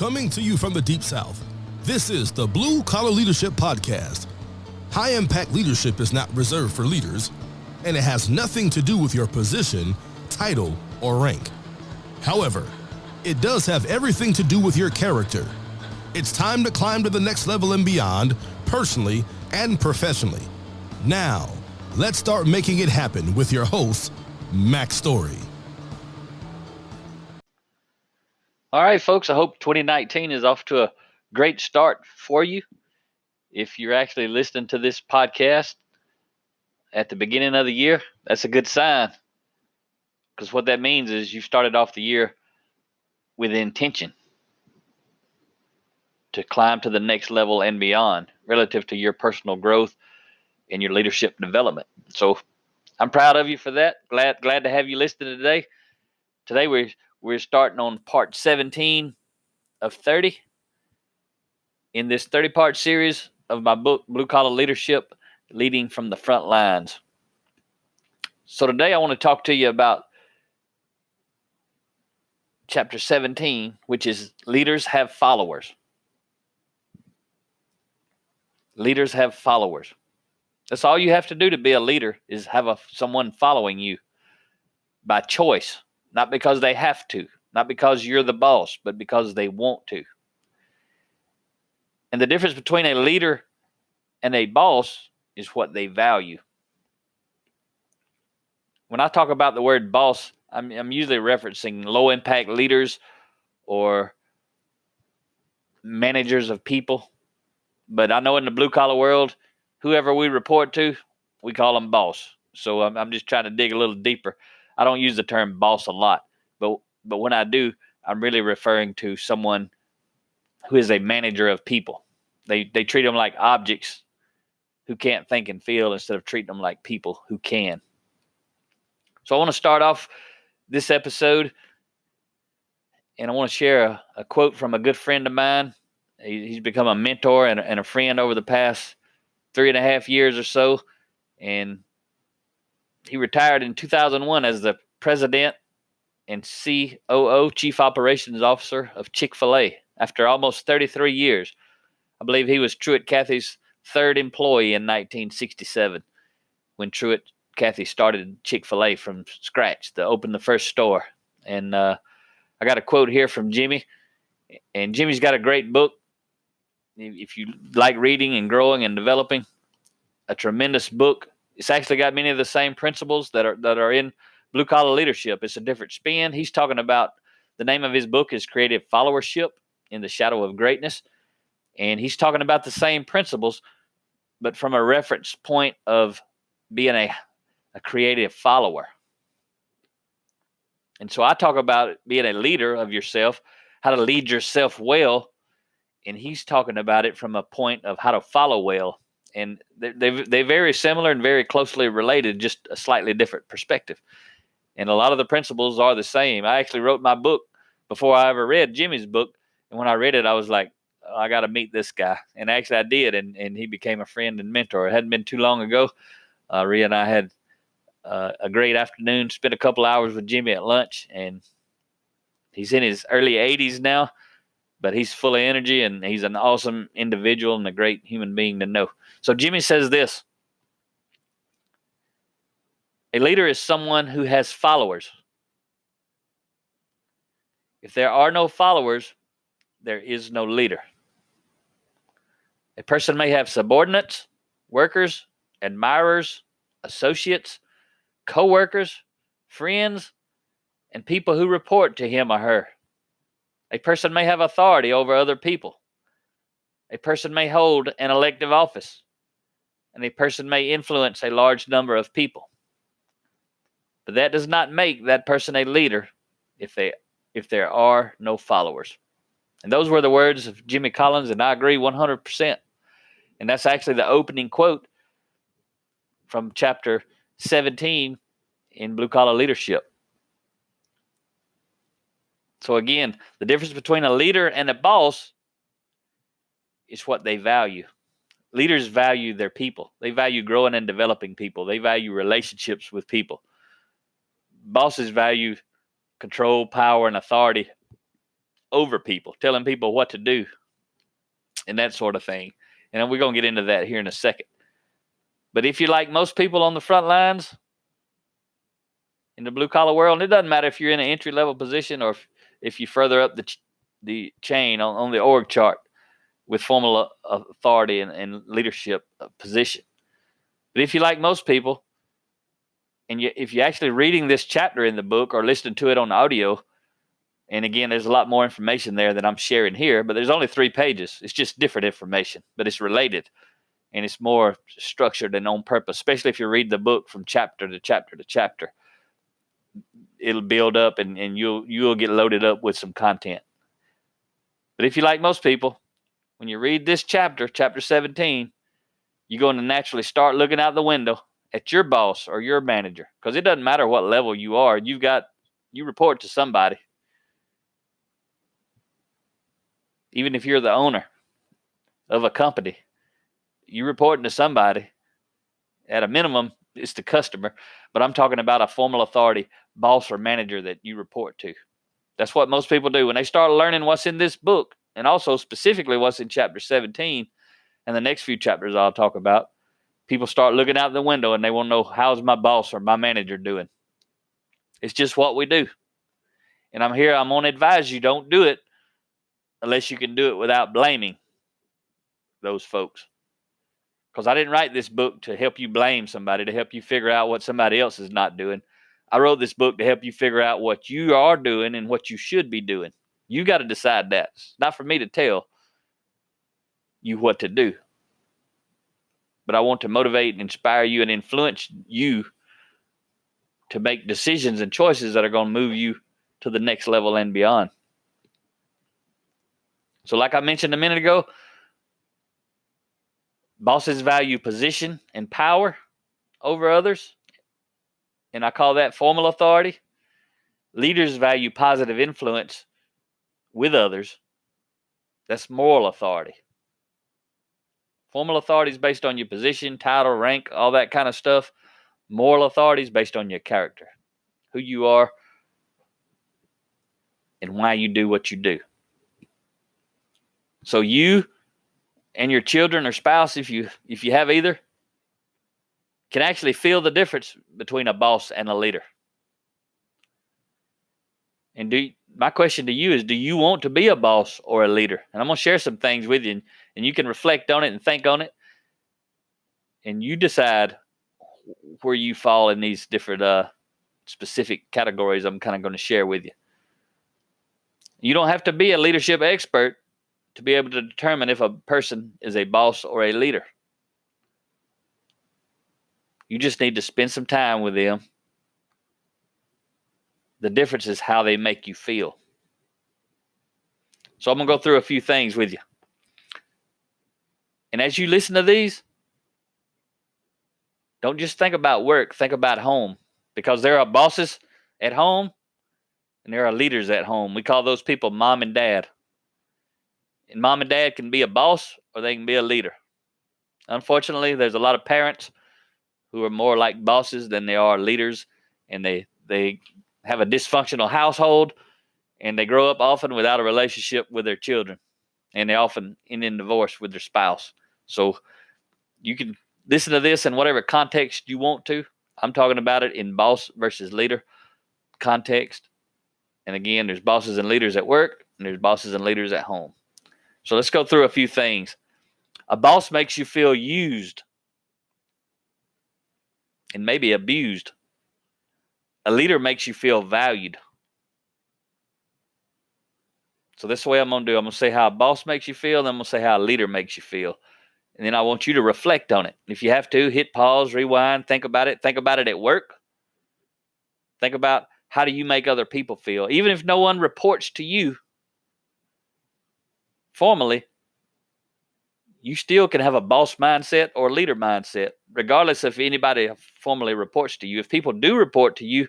Coming to you from the Deep South, this is the Blue Collar Leadership Podcast. High-impact leadership is not reserved for leaders, and it has nothing to do with your position, title, or rank. However, it does have everything to do with your character. It's time to climb to the next level and beyond, personally and professionally. Now, let's start making it happen with your host, Mac Story. All right, folks, I hope 2019 is off to a great start for you. If you're actually listening to this podcast at the beginning of the year, that's a good sign, because what that means is you started off the year with intention to climb to the next level and beyond relative to your personal growth and your leadership development. So I'm proud of you for that. Glad to have you listening today. Today we're starting on part 17 of 30 in this 30-part series of my book, Blue Collar Leadership, Leading from the Front Lines. So today I want to talk to you about chapter 17, which is Leaders Have Followers. Leaders have followers. That's all you have to do to be a leader, is have someone following you by choice, not because they have to, not because you're the boss, but because they want to. And the difference between a leader and a boss is what they value. When I talk about the word boss, I'm usually referencing low-impact leaders or managers of people. But I know in the blue-collar world, whoever we report to, we call them boss. So I'm just trying to dig a little deeper. I don't use the term boss a lot, but when I do, I'm really referring to someone who is a manager of people. They treat them like objects who can't think and feel instead of treating them like people who can. So I want to start off this episode, and I want to share a quote from a good friend of mine. He's become a mentor and a friend over the past 3.5 years or so, and he retired in 2001 as the president and COO, Chief Operations Officer of Chick-fil-A, after almost 33 years. I believe he was Truett Cathy's third employee in 1967 when Truett Cathy started Chick-fil-A from scratch to open the first store. And I got a quote here from Jimmy, and Jimmy's got a great book. If you like reading and growing and developing, a tremendous book. It's actually got many of the same principles that are in Blue Collar Leadership. It's a different spin. He's talking about, the name of his book is Creative Followership in the Shadow of Greatness. And he's talking about the same principles, but from a reference point of being a creative follower. And so I talk about being a leader of yourself, how to lead yourself well. And he's talking about it from a point of how to follow well. And they're very similar and very closely related, just a slightly different perspective. And a lot of the principles are the same. I actually wrote my book before I ever read Jimmy's book. And when I read it, I was like, oh, I got to meet this guy. And actually I did. And he became a friend and mentor. It hadn't been too long ago. Rhea and I had a great afternoon, spent a couple hours with Jimmy at lunch. And he's in his early 80s now, but he's full of energy, and he's an awesome individual and a great human being to know. So Jimmy says this: a leader is someone who has followers. If there are no followers, there is no leader. A person may have subordinates, workers, admirers, associates, co-workers, friends, and people who report to him or her. A person may have authority over other people. A person may hold an elective office, and a person may influence a large number of people. But that does not make that person a leader if there are no followers. And those were the words of Jimmy Collins, and I agree 100%. And that's actually the opening quote from chapter 17 in Blue Collar Leadership. So again, the difference between a leader and a boss is what they value. Leaders value their people. They value growing and developing people. They value relationships with people. Bosses value control, power, and authority over people, telling people what to do and that sort of thing. And we're going to get into that here in a second. But if you're like most people on the front lines in the blue collar world, and it doesn't matter if you're in an entry level position or if you further up the chain on the org chart with formal authority and leadership position. But if you like most people, and if you're actually reading this chapter in the book or listening to it on audio, and again, there's a lot more information there that I'm sharing here, but there's only 3 pages. It's just different information, but it's related, and it's more structured and on purpose, especially if you read the book from chapter to chapter to chapter. It'll build up, and you'll get loaded up with some content. But if you like most people, when you read this chapter 17, you're going to naturally start looking out the window at your boss or your manager, because it doesn't matter what level you are. You report to somebody. Even if you're the owner of a company, you're reporting to somebody. At a minimum, it's the customer, but I'm talking about a formal authority, boss or manager that you report to. That's what most people do when they start learning what's in this book, and also specifically what's in chapter 17 and the next few chapters I'll talk about. People start looking out the window and they want to know, how's my boss or my manager doing? It's just what we do. And I'm going to advise you, don't do it unless you can do it without blaming those folks. Because I didn't write this book to help you blame somebody, to help you figure out what somebody else is not doing. I wrote this book to help you figure out what you are doing and what you should be doing. You got to decide that. It's not for me to tell you what to do. But I want to motivate and inspire you and influence you to make decisions and choices that are going to move you to the next level and beyond. So like I mentioned a minute ago, bosses value position and power over others, and I call that formal authority. Leaders value positive influence with others. That's moral authority. Formal authority is based on your position, title, rank, all that kind of stuff. Moral authority is based on your character, who you are, and why you do what you do. So you and your children or spouse, if you have either, can actually feel the difference between a boss and a leader. And my question to you is, do you want to be a boss or a leader? And I'm going to share some things with you, and you can reflect on it and think on it, and you decide where you fall in these different specific categories I'm kind of going to share with you. You don't have to be a leadership expert to be able to determine if a person is a boss or a leader. You just need to spend some time with them. The difference is how they make you feel. So I'm going to go through a few things with you. And as you listen to these, don't just think about work, think about home. Because there are bosses at home and there are leaders at home. We call those people mom and dad. And mom and dad can be a boss or they can be a leader. Unfortunately, there's a lot of parents who are more like bosses than they are leaders, and they have a dysfunctional household, and they grow up often without a relationship with their children, and they often end in divorce with their spouse. So you can listen to this in whatever context you want to. I'm talking about it in boss versus leader context. And again, there's bosses and leaders at work, and there's bosses and leaders at home. So let's go through a few things. A boss makes you feel used and maybe abused. A leader makes you feel valued. So that's the way I'm going to do. I'm going to say how a boss makes you feel, and then I'm going to say how a leader makes you feel. And then I want you to reflect on it. If you have to, hit pause, rewind, think about it. Think about it at work. Think about, how do you make other people feel? Even if no one reports to you formally, you still can have a boss mindset or leader mindset, regardless if anybody formally reports to you. If people do report to you,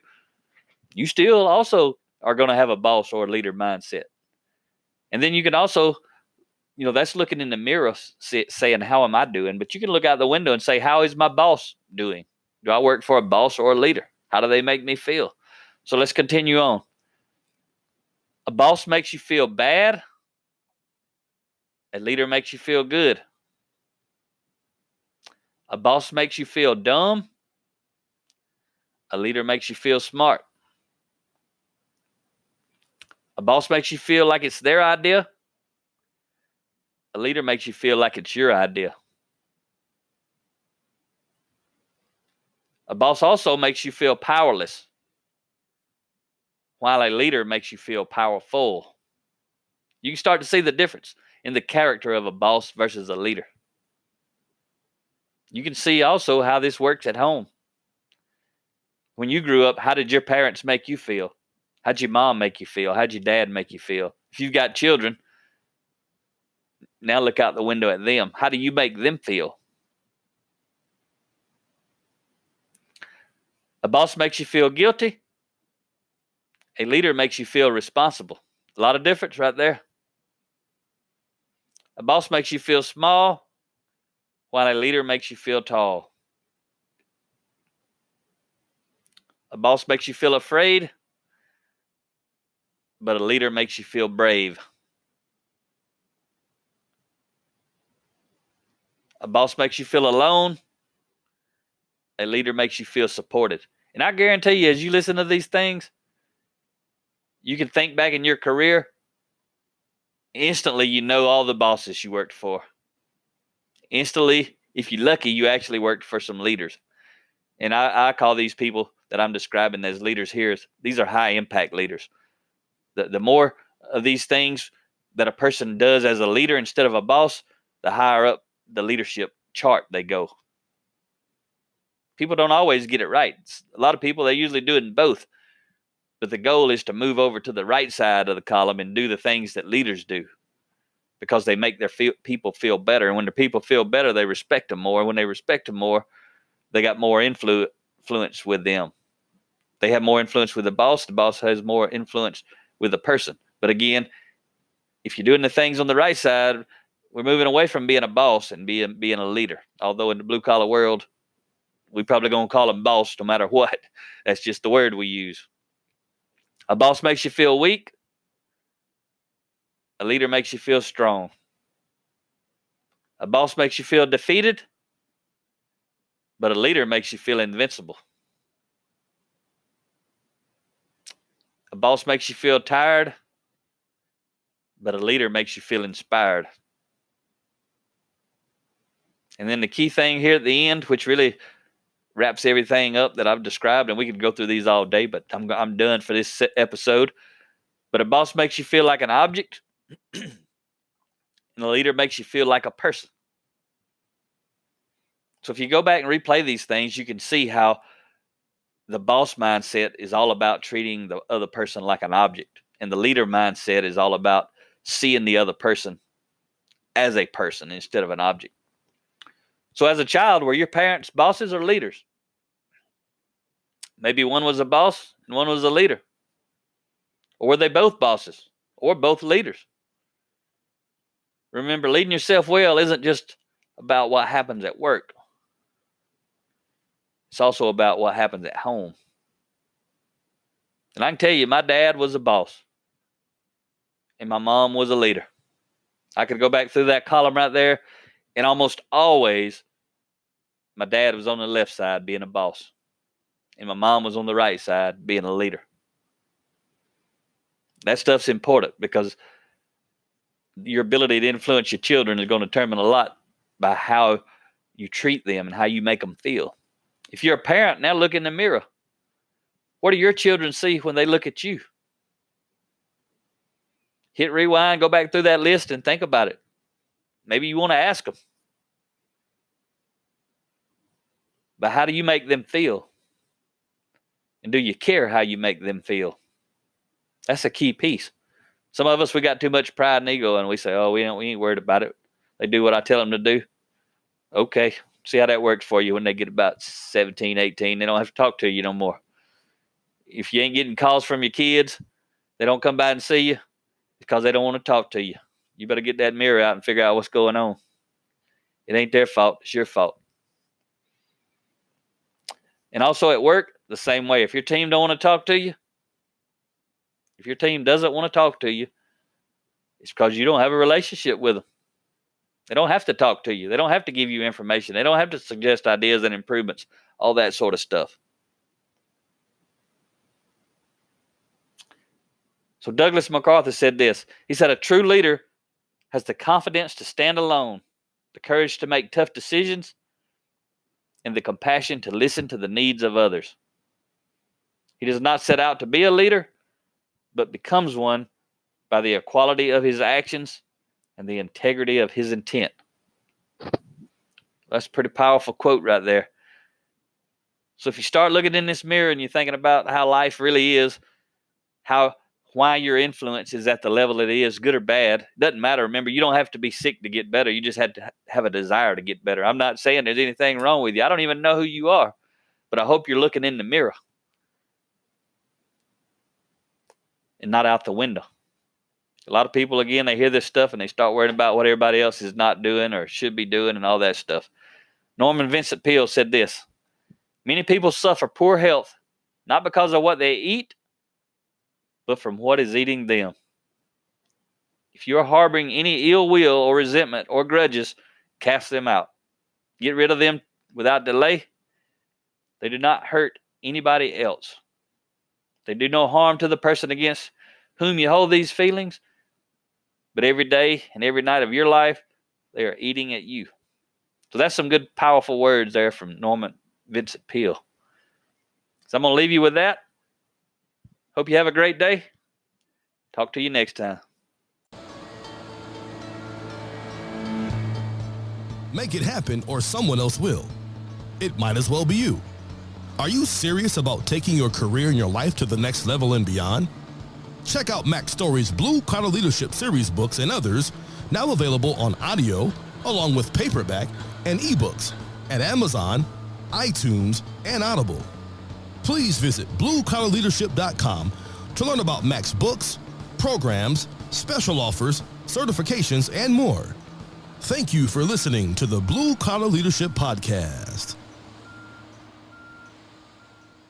you still also are going to have a boss or leader mindset. And then you can also, that's looking in the mirror saying, how am I doing? But you can look out the window and say, how is my boss doing? Do I work for a boss or a leader? How do they make me feel? So let's continue on. A boss makes you feel bad. A leader makes you feel good. A boss makes you feel dumb. A leader makes you feel smart. A boss makes you feel like it's their idea. A leader makes you feel like it's your idea. A boss also makes you feel powerless, while a leader makes you feel powerful. You can start to see the difference in the character of a boss versus a leader. You can see also how this works at home. When you grew up, how did your parents make you feel? How'd your mom make you feel? How'd your dad make you feel? If you've got children, now look out the window at them. How do you make them feel? A boss makes you feel guilty. A leader makes you feel responsible. A lot of difference right there. A boss makes you feel small, while a leader makes you feel tall. A boss makes you feel afraid, but a leader makes you feel brave. A boss makes you feel alone. A leader makes you feel supported. And I guarantee you, as you listen to these things, you can think back in your career. Instantly, you know all the bosses you worked for. Instantly, if you're lucky, you actually worked for some leaders. And I call these people that I'm describing as leaders here, these are high impact leaders. The more of these things that a person does as a leader instead of a boss, the higher up the leadership chart they go. People don't always get it right. A lot of people, they usually do it in both. But the goal is to move over to the right side of the column and do the things that leaders do, because they make their people feel better. And when the people feel better, they respect them more. And when they respect them more, they got more influence with them. They have more influence with the boss has more influence with the person. But again, if you're doing the things on the right side, we're moving away from being a boss and being a leader. Although in the blue collar world, we probably going to call them boss no matter what. That's just the word we use. A boss makes you feel weak. A leader makes you feel strong. A boss makes you feel defeated, but a leader makes you feel invincible. A boss makes you feel tired, but a leader makes you feel inspired. And then the key thing here at the end, which really wraps everything up that I've described, and we could go through these all day, but I'm done for this episode. But a boss makes you feel like an object, and a leader makes you feel like a person. So if you go back and replay these things, you can see how the boss mindset is all about treating the other person like an object, and the leader mindset is all about seeing the other person as a person instead of an object. So as a child, were your parents bosses or leaders? Maybe one was a boss and one was a leader. Or were they both bosses or both leaders? Remember, leading yourself well isn't just about what happens at work. It's also about what happens at home. And I can tell you, my dad was a boss and my mom was a leader. I could go back through that column right there, and almost always my dad was on the left side being a boss, and my mom was on the right side being a leader. That stuff's important because your ability to influence your children is going to determine a lot by how you treat them and how you make them feel. If you're a parent, now look in the mirror. What do your children see when they look at you? Hit rewind, go back through that list and think about it. Maybe you want to ask them. But how do you make them feel? And do you care how you make them feel? That's a key piece. Some of us, we got too much pride and ego, and we say, oh, we ain't worried about it. They do what I tell them to do. Okay, see how that works for you when they get about 17, 18. They don't have to talk to you no more. If you ain't getting calls from your kids, they don't come by and see you because they don't want to talk to you. You better get that mirror out and figure out what's going on. It ain't their fault. It's your fault. And also at work, the same way. If your team don't want to talk to you, If your team doesn't want to talk to you, it's because you don't have a relationship with them. They don't have to talk to you. They don't have to give you information. They don't have to suggest ideas and improvements, all that sort of stuff. So Douglas MacArthur said this. He said, a true leader has the confidence to stand alone, the courage to make tough decisions, and the compassion to listen to the needs of others. He does not set out to be a leader, but becomes one by the equality of his actions and the integrity of his intent. That's a pretty powerful quote right there. So if you start looking in this mirror and you're thinking about how life really is, why your influence is at the level it is, good or bad, doesn't matter. Remember, you don't have to be sick to get better. You just have to have a desire to get better. I'm not saying there's anything wrong with you. I don't even know who you are, but I hope you're looking in the mirror and not out the window. A lot of people, again, they hear this stuff and they start worrying about what everybody else is not doing or should be doing and all that stuff. Norman Vincent Peale said this, many people suffer poor health, not because of what they eat, but from what is eating them. If you're harboring any ill will or resentment or grudges, cast them out. Get rid of them without delay. They do not hurt anybody else. They do no harm to the person against whom you hold these feelings, but every day and every night of your life, they are eating at you. So that's some good, powerful words there from Norman Vincent Peale. So I'm going to leave you with that. Hope you have a great day. Talk to you next time. Make it happen or someone else will. It might as well be you. Are you serious about taking your career and your life to the next level and beyond? Check out Mac Story's Blue Collar Leadership series books and others, now available on audio, along with paperback and ebooks at Amazon, iTunes, and Audible. Please visit bluecollarleadership.com to learn about Mac's books, programs, special offers, certifications, and more. Thank you for listening to the Blue Collar Leadership Podcast.